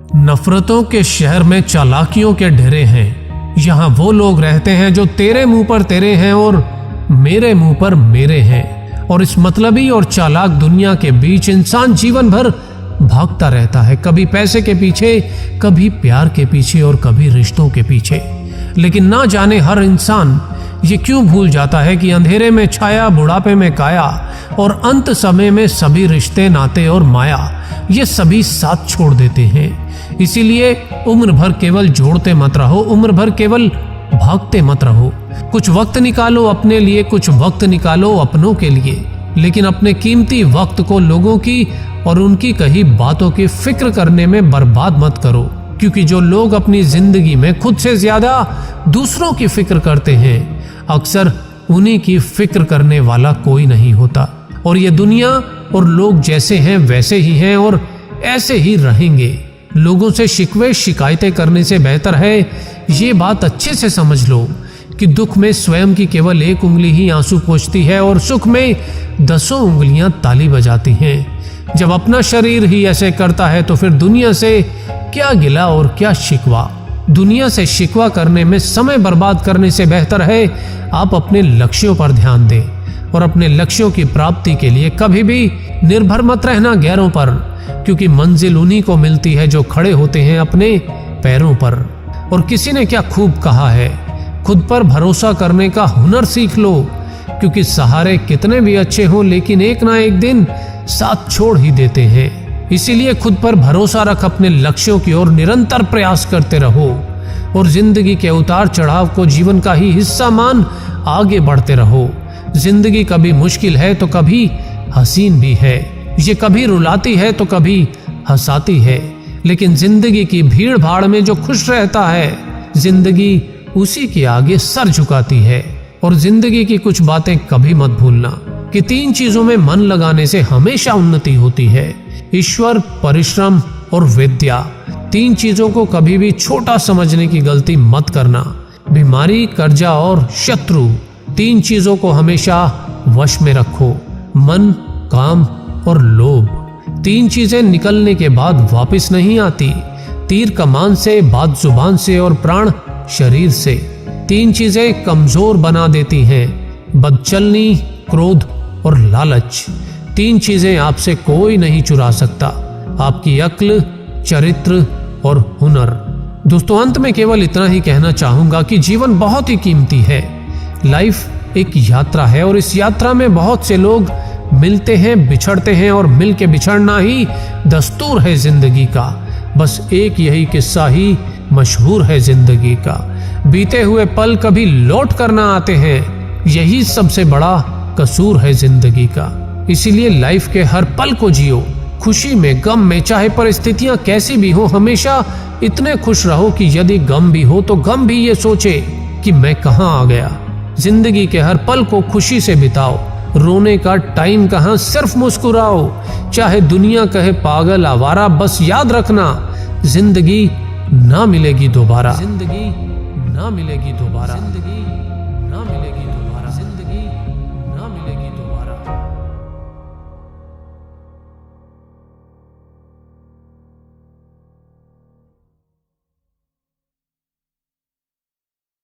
नफरतों के शहर में चालाकियों के ढेरे हैं। यहाँ वो लोग रहते हैं जो तेरे मुंह पर तेरे हैं और मेरे मुंह पर मेरे हैं। और इस मतलबी और चालाक दुनिया के बीच इंसान जीवन भर भागता रहता है, कभी पैसे के पीछे, कभी प्यार के पीछे और कभी रिश्तों के पीछे। लेकिन ना जाने हर इंसान ये क्यों भूल जाता है कि अंधेरे में छाया, बुढ़ापे में काया और अंत समय में सभी रिश्ते, नाते और माया ये सभी साथ छोड़ देते हैं। इसीलिए उम्र भर केवल जोड़ते मत रहो, उम्र भर केवल भागते मत रहो। कुछ वक्त निकालो अपने लिए, कुछ वक्त निकालो अपनों के लिए, लेकिन अपने कीमती वक्त को लोगों की और उनकी कही बातों की फिक्र करने में बर्बाद मत करो। क्योंकि जो लोग अपनी जिंदगी में खुद से ज्यादा दूसरों की फिक्र करते हैं, अक्सर उन्हीं की फिक्र करने वाला कोई नहीं होता। और ये दुनिया और लोग जैसे हैं वैसे ही हैं और ऐसे ही रहेंगे। लोगों से शिकवे शिकायतें करने से बेहतर है ये बात अच्छे से समझ लो कि दुख में स्वयं की केवल एक उंगली ही आंसू पोंछती है और सुख में 10 उंगलियां ताली बजाती हैं। जब अपना शरीर ही ऐसे करता है तो फिर दुनिया से क्या गिला और क्या शिकवा। दुनिया से शिकवा करने में समय बर्बाद करने से बेहतर है आप अपने लक्ष्यों पर ध्यान दें और अपने लक्ष्यों की प्राप्ति के लिए कभी भी निर्भर मत रहना गैरों पर, क्योंकि मंजिल उन्हीं को मिलती है जो खड़े होते हैं अपने पैरों पर। और किसी ने क्या खूब कहा है, खुद पर भरोसा करने का हुनर सीख लो, क्योंकि सहारे कितने भी अच्छे हों लेकिन एक ना एक दिन साथ छोड़ ही देते हैं। इसीलिए खुद पर भरोसा रख, अपने लक्ष्यों की ओर निरंतर प्रयास करते रहो और जिंदगी के उतार चढ़ाव को जीवन का ही हिस्सा मान आगे बढ़ते रहो। जिंदगी कभी मुश्किल है तो कभी हसीन भी है, ये कभी रुलाती है तो कभी हंसाती है, लेकिन जिंदगी की भीड़ भाड़ में जो खुश रहता है, जिंदगी उसी के आगे सर झुकाती है। और जिंदगी की कुछ बातें कभी मत भूलना कि 3 चीजों में मन लगाने से हमेशा उन्नति होती है, ईश्वर, परिश्रम और विद्या। 3 चीजों को कभी भी छोटा समझने की गलती मत करना। बीमारी, कर्जा और शत्रु, 3 चीजों को हमेशा वश में रखो। मन, काम और लोभ। 3 चीजें निकलने के बाद वापस नहीं आती। तीर कमान से, बात जुबान से और प्राण शरीर से। 3 चीजें कमजोर बना देती हैं, बदचलनी, क्रोध और लालच। 3 चीजें आपसे कोई नहीं चुरा सकता, आपकी अक्ल, चरित्र और हुनर। दोस्तों, अंत में केवल इतना ही कहना चाहूंगा कि जीवन बहुत ही कीमती है। लाइफ एक यात्रा है और इस यात्रा में बहुत से लोग मिलते हैं, बिछड़ते हैं और मिल के बिछड़ना ही दस्तूर है जिंदगी का। बस एक यही किस्सा ही मशहूर है जिंदगी का। बीते हुए पल कभी लौट कर ना आते हैं, यही सबसे बड़ा कसूर है जिंदगी का। इसीलिए लाइफ के हर पल को जियो, खुशी में, गम में, चाहे परिस्थितियां कैसी भी हो, हमेशा इतने खुश रहो कि यदि गम भी हो तो गम भी ये सोचे कि मैं कहां आ गया। जिंदगी के हर पल को खुशी से बिताओ, रोने का टाइम कहां, सिर्फ मुस्कुराओ। चाहे दुनिया कहे पागल, आवारा, बस याद रखना जिंदगी ना मिलेगी दोबारा। जिंदगी ना मिलेगी दोबारा।